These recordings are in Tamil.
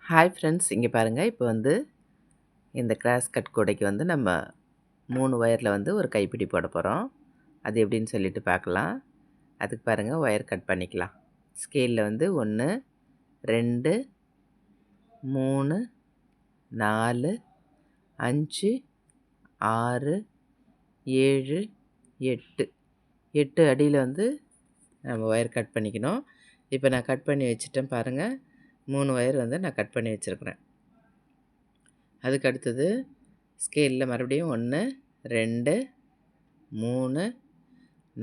ஹாய் ஃப்ரெண்ட்ஸ், இங்கே பாருங்கள். இப்போ வந்து இந்த கிராஸ் கட் கூடைக்கு வந்து நம்ம 3 ஒயரில் வந்து ஒரு கைப்பிடி போட போகிறோம். அது எப்படின்னு சொல்லிட்டு பார்க்கலாம். அதுக்கு பாருங்கள், ஒயர் கட் பண்ணிக்கலாம். ஸ்கேலில் வந்து 1, 2, 3, 4, 5, 6, 7, 8 8 அடியில் வந்து நம்ம ஒயர் கட் பண்ணிக்கணும். இப்போ நான் கட் பண்ணி வச்சுட்டேன் பாருங்கள். 3 ஒயர் வந்து நான் கட் பண்ணி வச்சுருக்குறேன். அதுக்கு அடுத்தது ஸ்கேலில் மறுபடியும் 1, 2, 3,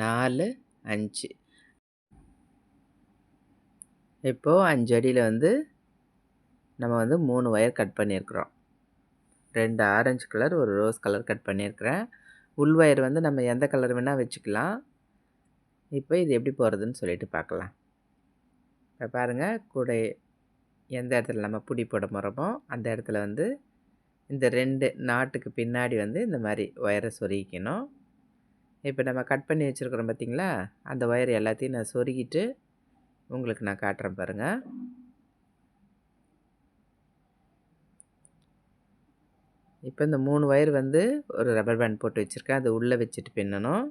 4, 5. இப்போது 5 அடியில் வந்து நம்ம வந்து 3 ஒயர் கட் பண்ணியிருக்கிறோம். 2 ஆரஞ்சு கலர், ஒரு ரோஸ் கலர் கட் பண்ணியிருக்கிறேன். உள் ஒயர் வந்து நம்ம எந்த கலர் வேணால் வச்சுக்கலாம். இப்போ இது எப்படி போகிறதுன்னு சொல்லிட்டு பார்க்கலாம். இப்போ பாருங்கள், கூடை எந்த இடத்துல நம்ம புடி போட போகிறோமோ அந்த இடத்துல வந்து இந்த 2 நாட்டுக்கு பின்னாடி வந்து இந்த மாதிரி ஒயரை சொருகிக்கணும். இப்போ நம்ம கட் பண்ணி வச்சுருக்குறோம் பார்த்திங்களா, அந்த ஒயர் எல்லாத்தையும் நான் சொருகிட்டு உங்களுக்கு நான் காட்டுறேன் பாருங்கள். இப்போ இந்த 3 ஒயர் வந்து ஒரு ரப்பர் பேண்ட் போட்டு வச்சுருக்கேன். அது உள்ளே வச்சுட்டு பின்னணும்.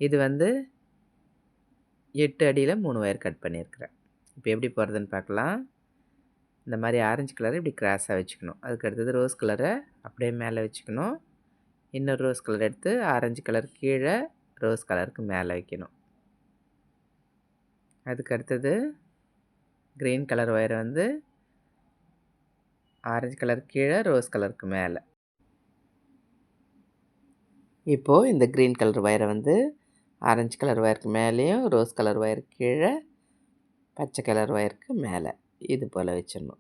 இது வந்து 8 அடியில் 3 ஒயர் கட் பண்ணியிருக்கிறேன். இப்போ எப்படி போகிறதுன்னு பார்க்கலாம். இந்த மாதிரி ஆரஞ்சு கலரை இப்படி கிராஸாக வச்சுக்கணும். அதுக்கு அடுத்தது ரோஸ் கலரை அப்படியே மேலே வச்சுக்கணும். இன்னொரு ரோஸ் கலர் எடுத்து ஆரஞ்சு கலர் கீழே, ரோஸ் கலருக்கு மேலே வைக்கணும். அதுக்கு அடுத்தது க்ரீன் கலர் ஒயரை வந்து ஆரஞ்சு கலர் கீழே, ரோஸ் கலருக்கு மேலே. இப்போது இந்த க்ரீன் கலர் ஒயரை வந்து ஆரஞ்சு கலர் ஒயருக்கு மேலேயும், ரோஸ் கலர் ஒயருக்கு கீழே, பச்சை கலர் ஒயருக்கு மேலே இது போல் வச்சிடணும்.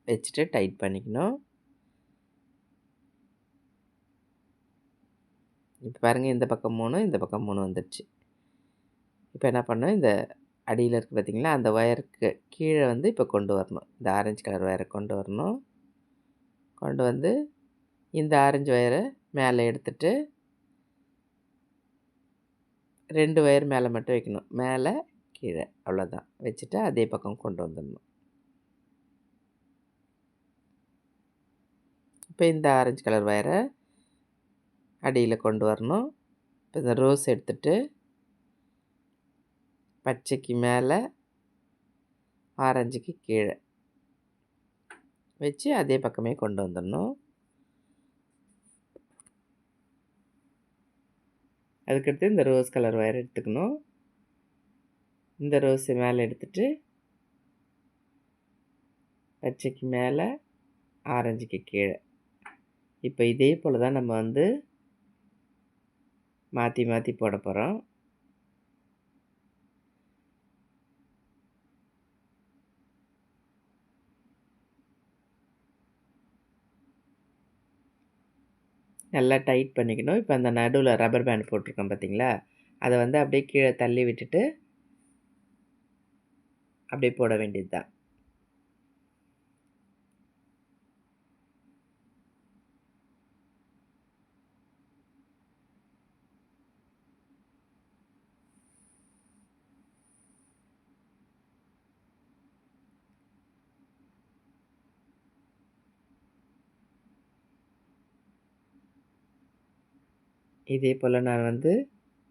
வச்சுட்டு டைட் பண்ணிக்கணும். இப்போ பாருங்கள், இந்த பக்கம் 3, இந்த பக்கம் 3 வந்துடுச்சு. இப்போ என்ன பண்ணணும், இந்த அடியில் இருக்குது பார்த்திங்களா, அந்த ஒயருக்கு கீழே வந்து இப்போ கொண்டு வரணும். இந்த ஆரஞ்சு கலர் ஒயரை கொண்டு வரணும். கொண்டு வந்து இந்த ஆரஞ்சு ஒயரை மேலே எடுத்துட்டு 2 ஒயர் மேலே மட்டும் வைக்கணும். மேலே கீழே அவ்வளோதான். வச்சுட்டு அதே பக்கம் கொண்டு வந்துடணும். இப்போ இந்த ஆரஞ்சு கலர் ஒயரை அடியில் கொண்டு வரணும். இப்போ இந்த ரோஸ் எடுத்துட்டு பச்சைக்கு மேலே, ஆரஞ்சுக்கு கீழே வச்சு அதே பக்கமே கொண்டு வந்துடணும். அதுக்கடுத்து இந்த ரோஸ் கலர் ஒயர் எடுத்துக்கணும். இந்த ரோஸை மேலே எடுத்துட்டு பச்சைக்கு மேலே, ஆரஞ்சுக்கு கீழே. இப்போ இதே போல் தான் நம்ம வந்து மாற்றி மாற்றி போட போகிறோம். நல்லா டைட் பண்ணிக்கணும். இப்போ அந்த நடுவில் ரப்பர் பேண்ட் போட்டிருக்கோம் பார்த்திங்களா, அதை வந்து அப்படியே கீழே தள்ளி விட்டுட்டு அப்படியே போட வேண்டியது தான். இதே போல் நான் வந்து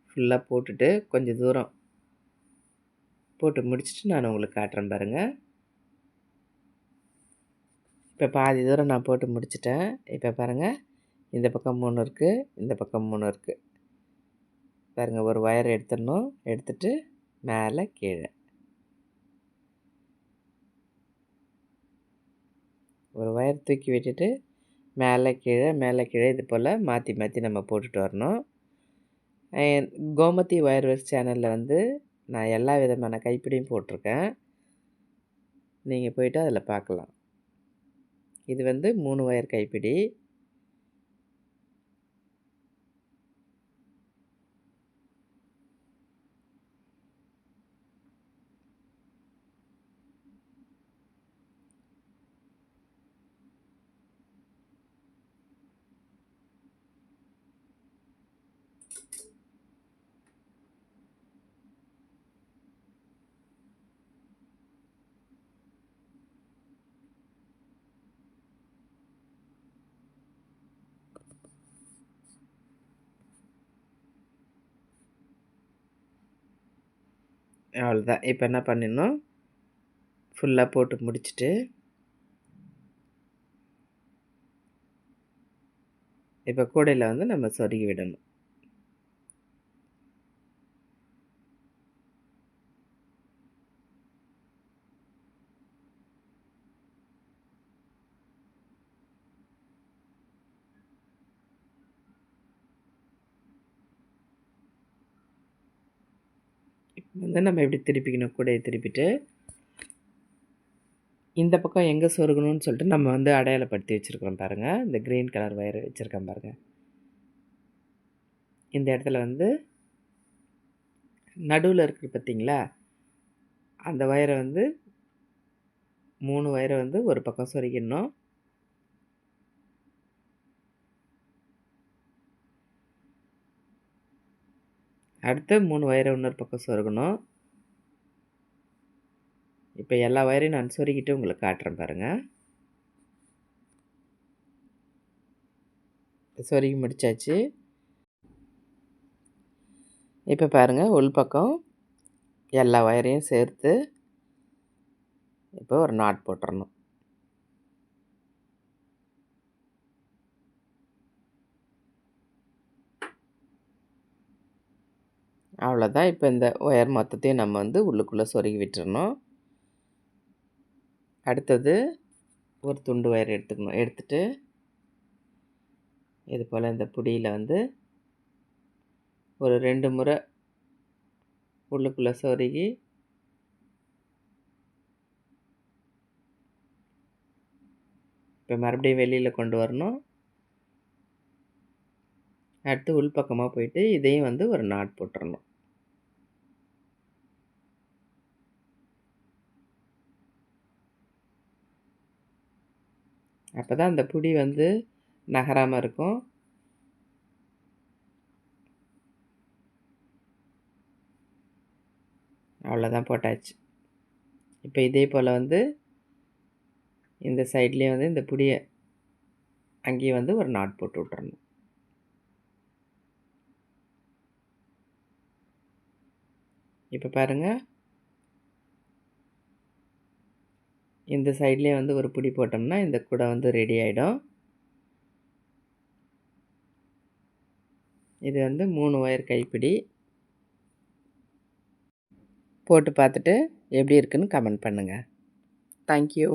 ஃபுல்லாக போட்டுட்டு கொஞ்சம் தூரம் போட்டு முடிச்சுட்டு நான் உங்களுக்கு காட்டுறேன் பாருங்கள். இப்போ பாதி தூரம் நான் போட்டு முடிச்சிட்டேன். இப்போ பாருங்கள், இந்த பக்கம் 3 இருக்குது, இந்த பக்கம் 3 இருக்குது. பாருங்கள், ஒரு ஒயர் எடுத்துடணும். எடுத்துட்டு மேலே கீழே ஒரு ஒயர் தூக்கி விட்டுட்டு மேலே கீழே, மேலே கீழே இது போல் மாற்றி மாற்றி நம்ம போட்டுட்டு வரணும். கோமதி ஒயர்வெர்ஸ் சேனலில் வந்து நான் எல்லா விதமான கைப்பிடியும் போட்டிருக்கேன். நீங்கள் போய்ட்டு அதில் பார்க்கலாம். இது வந்து 3 ஒயர் கைப்பிடி. அவ்வளோதான். இப்போ என்ன பண்ணிடணும், ஃபுல்லாக போட்டு முடிச்சுட்டு இப்போ கூடையில் வந்து நம்ம சொருகி விடணும். இப்போ வந்து நம்ம எப்படி திருப்பிக்கணும், கூடையை திருப்பிட்டு இந்த பக்கம் எங்கே சொருகணும்னு சொல்லிட்டு நம்ம வந்து அடையாளப்படுத்தி வச்சுருக்கோம் பாருங்கள். இந்த க்ரீன் கலர் ஒயர் வச்சுருக்கேன் பாருங்கள். இந்த இடத்துல வந்து நடுவில் இருக்குது பார்த்தீங்களா, அந்த ஒயரை வந்து 3 ஒயரை வந்து ஒரு பக்கம் சொருகிடணும். அடுத்து 3 ஒயரை இன்னொரு பக்கம் சொருகணும். இப்போ எல்லா ஒயரையும் நான் சொருகிட்டு உங்களுக்கு காட்டுறேன் பாருங்கள். சொருகி முடித்தாச்சு. இப்போ பாருங்கள், உள் பக்கம் எல்லா ஒயரையும் சேர்த்து இப்போ ஒரு நாட் போட்டுறணும். அவ்வளோதான். இப்போ இந்த ஒயர் மொத்தத்தையும் நம்ம வந்து உள்ளுக்குள்ளே சொருகி விட்டுறணும். அடுத்தது ஒரு துண்டு ஒயர் எடுத்துக்கணும். எடுத்துட்டு இது போல் இந்த புடியில் வந்து ஒரு 2 முறை உள்ளுக்குள்ளே சொருகி இப்போ மறுபடியும் வெளியில் கொண்டு வரணும். அடுத்து உள் பக்கமாக போயிட்டு இதையும் வந்து ஒரு நாட் போட்டுறணும். அப்போ தான் அந்த புடி வந்து நகராமல் இருக்கும். அவ்வளோதான், போட்டாச்சு. இப்போ இதே போல் வந்து இந்த சைட்லேயும் வந்து இந்த புடியை அங்கேயும் வந்து ஒரு நாட் போட்டு விட்டுறணும். இப்போ பாருங்கள், இந்த சைட்லேயே வந்து ஒரு புடி போட்டோம்னா இந்த கூடை வந்து ரெடி ஆகிடும். இது வந்து 3 ஒயர் கைப்பிடி. போட்டு பார்த்துட்டு எப்படி இருக்குன்னு கமெண்ட் பண்ணுங்கள். தேங்க்யூ.